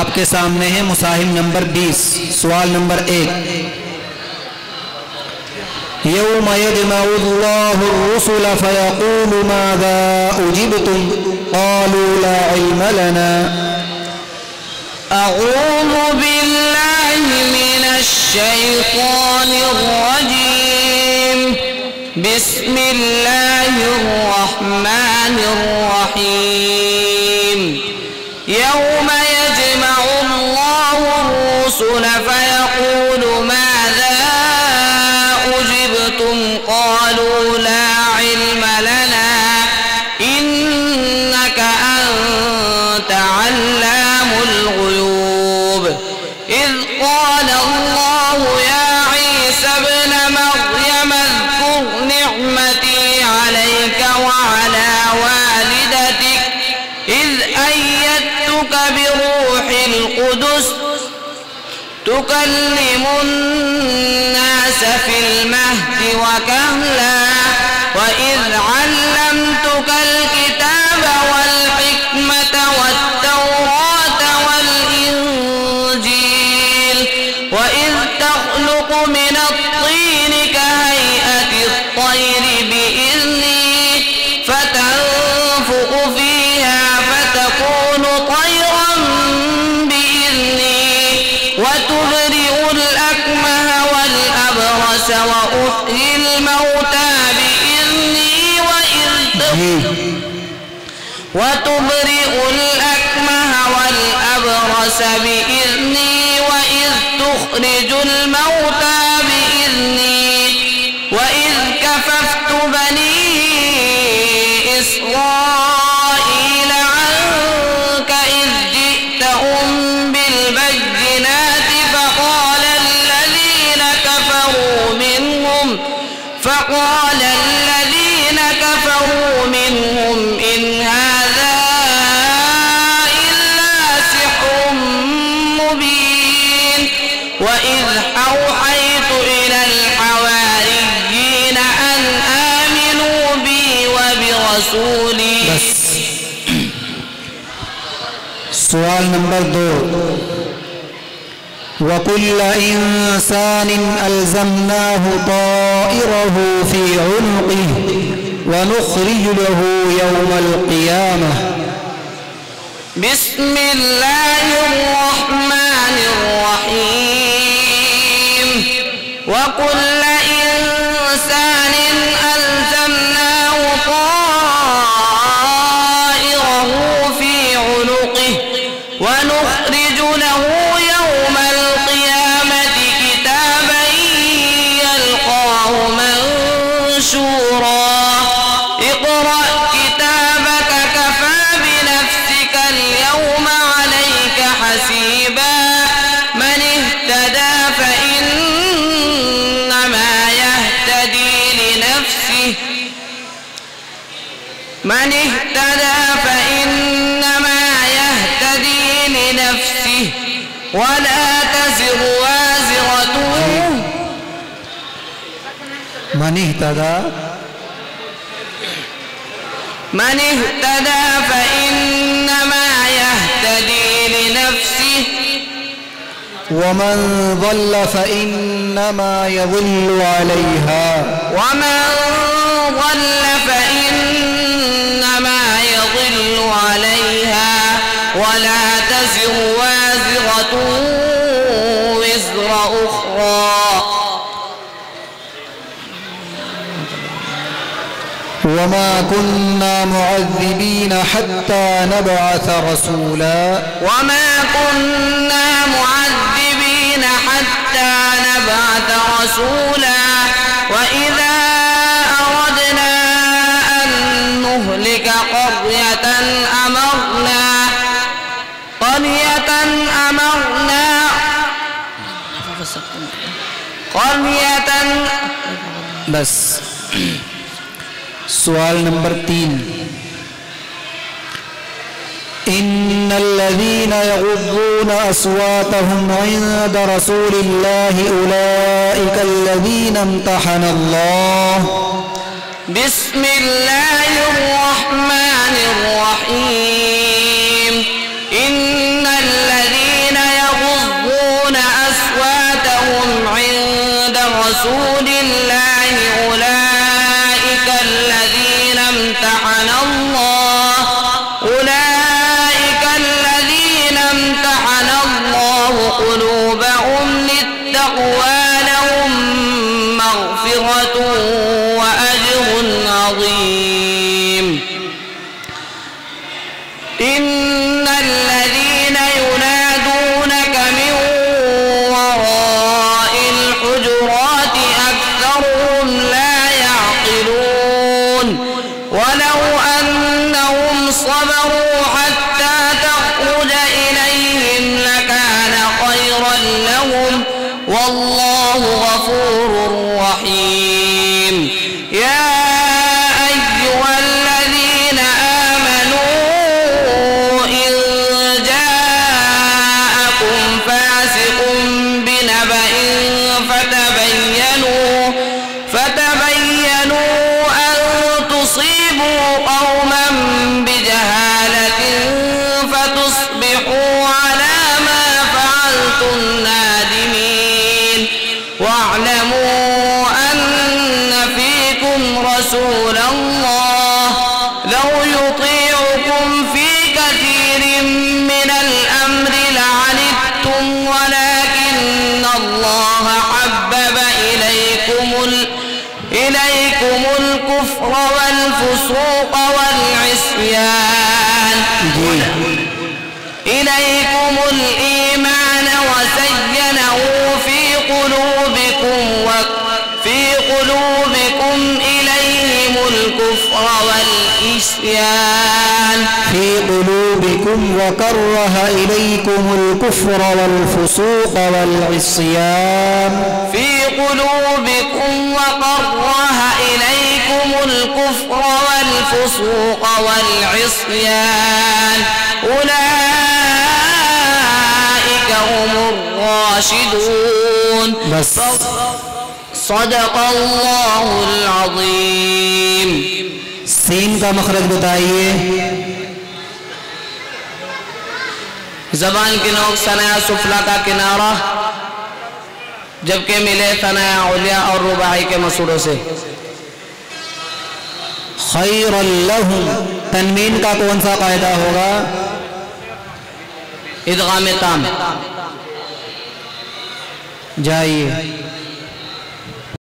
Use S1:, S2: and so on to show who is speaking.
S1: आपके सामने है मुसाहिफ नंबर 20, सवाल नंबर 1। यौम यजमउल्लाहु अर्रुसुल फयक़ूलु माज़ा उजिबतुम क़ालू ला इल्म लना।
S2: अऊज़ु बिल्लाहि मिनश शैतानिर रजीम। बिस्मिल्लाहिर रहमानिर रहीम। यौम यजमउल्लाहु अर्रुसुल फयक़ूलु माज़ा उजिबतुम क़ालू ला इल्म लना इन्नका अंत अल्लामुल ग़ुयूब। इज़ क़ाल अल्लाहु या ईसा इब्न मर्यम अज़्कुर निअमती अलैका व अला वालिदतिक इज़ अय्यदतुक बिरूहिल क़ुदुस तुकल्लिमुन नास फिल महदि व कहला व इज़ अल्लमतुकल किताब वल हिकमत वत्तौरात वल इंजील व इज़ तख़्लुक़ु मिनत्तीन कहैअतित तैरि बिइज़नी फतन्फुख़ु फ़ीहा फतकूनु तैरन बिइज़नी व तुबरिउल अकमह वल अबरस व उह्यिल मौता बिइज़नी व इज़ तुख़रिजुल मौता बिइज़नी व इज़ कफ़फ़्तु बनी इस्राईल अन्का इज़ जि'तहुम बिल बय्यिनाति फ़क़ाल الذين كفروا منهم إن هذا إلا سحر مبين وإذ أوحيت إلى الحواريين أن آمنوا بي وبرسولي.
S1: बस। सवाल नंबर 2। वकुल्ल इंसानिन अल्ज़मनाहु ताइरहु फी उनुक़िहि व नुख़्रिजु लहु यौमल क़ियामह।
S2: बिस्मिल्लाहिर रहमानिर रहीम। वकुल्ल इंसानिन अल्ज़मनाहु ताइरहु फी उनुक़िहि व नुख़्रिजु लहु यौमल क़ियामति किताबन यल्क़ाहु मंशूरा। इक़रा किताबक कफ़ा बिनफ़्सिक اليوم عليك حسيبا من اهتدى فإنما يهتدي لنفسه ولا تزر وازرة
S1: من
S2: اهتدى فإنما يهتدي لنفسه
S1: ومن ضل فإنما يضل عليها
S2: ولا تزر وازرة وزر أخرى
S1: وما كنا معذبين حتى نبعث رسولا.
S2: وما كنا معذبين حتى نبعث رسولا وإذا أردنا أن نهلك قرية
S1: बस। सवाल नंबर 3। इन्नल्लज़ीना यग़ुज़्ज़ूना अस्वातहुम इन्द रसूलिल्लाहि उलाइकल्लज़ीना इम्तहनल्लाह।
S2: बिस्मिल्लाहिर रहमानिर रहीम। इन्नल्लज़ीना والعصيان إليكم الإيمان وزينه في قلوبكم إليهم الكفر والعصيان
S1: في قلوبكم وكره إليكم الكفر والفسوق والعصيان
S2: في قلوبكم وكره إليكم الكفر والفسوق والعصيان أولئك هم الراشدون.
S1: بس
S2: صدق الله العظيم.
S1: सीन का मखरज बताइए।
S2: जबान की नोक सनाया सुफला का किनारा, जबकि मिले सनाया उलिया और रुबाई के मसूरों से।
S1: खैरल लहुम, तनवीन का कौन सा कायदा होगा?
S2: इदगाम ताम।
S1: जाइए।